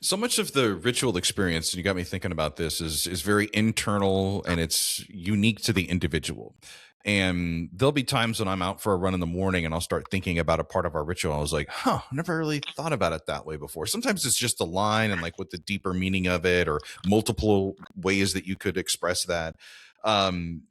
So much of the ritual experience, and you got me thinking about this, is very internal and it's unique to the individual. And there'll be times when I'm out for a run in the morning and I'll start thinking about a part of our ritual. I was like, I never really thought about it that way before. Sometimes it's just a line and like what the deeper meaning of it or multiple ways that you could express that. Um,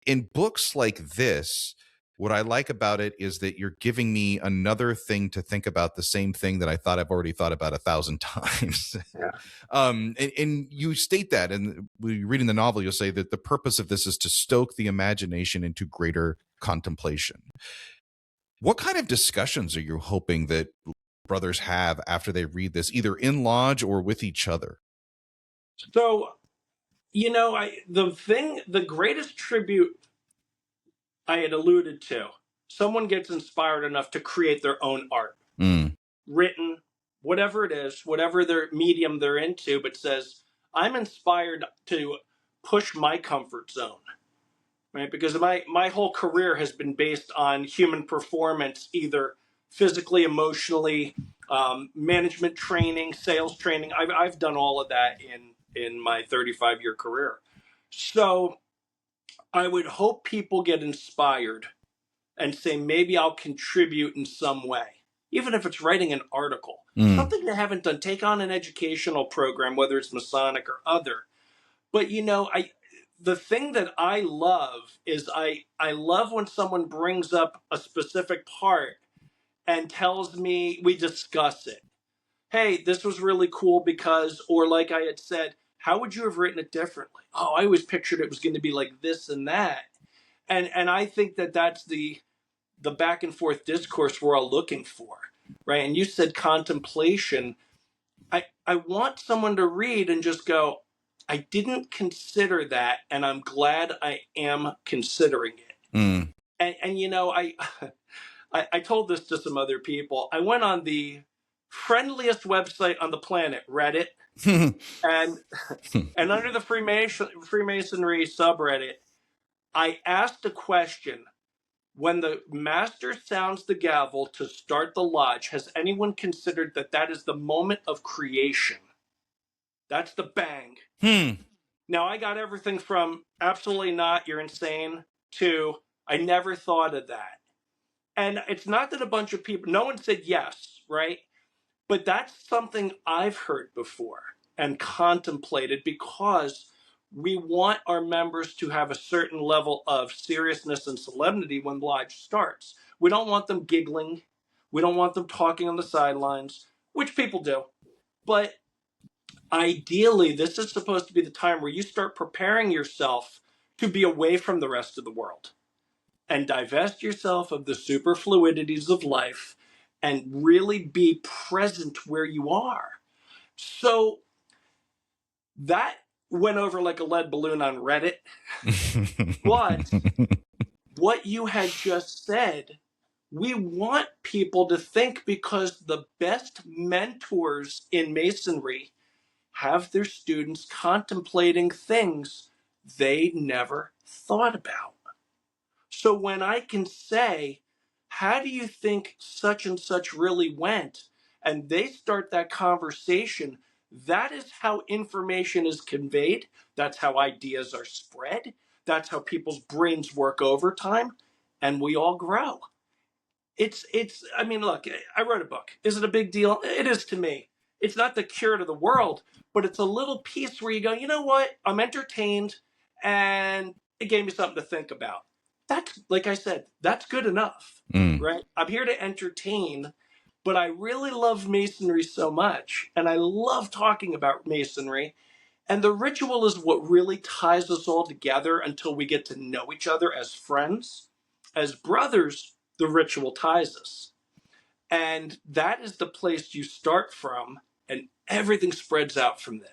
in books like this, what I like about it is that you're giving me another thing to think about, the same thing that I thought I've already thought about 1,000 times. Yeah. And you state that, and when you're reading the novel, you'll say that the purpose of this is to stoke the imagination into greater contemplation. What kind of discussions are you hoping that brothers have after they read this, either in lodge or with each other? So, the greatest tribute I had alluded to, someone gets inspired enough to create their own art, written, whatever it is, whatever their medium they're into, but says, I'm inspired to push my comfort zone, right? Because my whole career has been based on human performance, either physically, emotionally, management training, sales training. I've done all of that in my 35-year career. So I would hope people get inspired and say, maybe I'll contribute in some way, even if it's writing an article, something they haven't done. Take on an educational program, whether it's Masonic or other. But, the thing that I love is I love when someone brings up a specific part and tells me, we discuss it. Hey, this was really cool because, or like I had said, how would you have written it differently? Oh, I always pictured it was going to be like this and that. And I think that that's the back and forth discourse we're all looking for, right? And you said contemplation. I want someone to read and just go, I didn't consider that, and I'm glad I am considering it. I told this to some other people. I went on the friendliest website on the planet, Reddit, and under the Freemasonry subreddit, I asked a question. When the master sounds the gavel to start the lodge, has anyone considered that is the moment of creation? That's the bang. Now, I got everything from absolutely not, you're insane, to I never thought of that. And it's not that a bunch of people, no one said yes, right? But that's something I've heard before and contemplated, because we want our members to have a certain level of seriousness and solemnity when lodge starts. We don't want them giggling. We don't want them talking on the sidelines, which people do. But ideally, this is supposed to be the time where you start preparing yourself to be away from the rest of the world and divest yourself of the superfluidities of life and really be present where you are. So that went over like a lead balloon on Reddit. But what you had just said, we want people to think, because the best mentors in Masonry have their students contemplating things they never thought about. So when I can say, how do you think such and such really went? And they start that conversation, that is how information is conveyed. That's how ideas are spread. That's how people's brains work over time. And we all grow. I mean, look, I wrote a book. Is it a big deal? It is to me. It's not the cure to the world, but it's a little piece where you go, you know what? I'm entertained, and it gave me something to think about. That's, like I said, that's good enough, right? I'm here to entertain, but I really love Masonry so much, and I love talking about Masonry, and the ritual is what really ties us all together until we get to know each other as friends. As brothers, the ritual ties us. And that is the place you start from, and everything spreads out from there.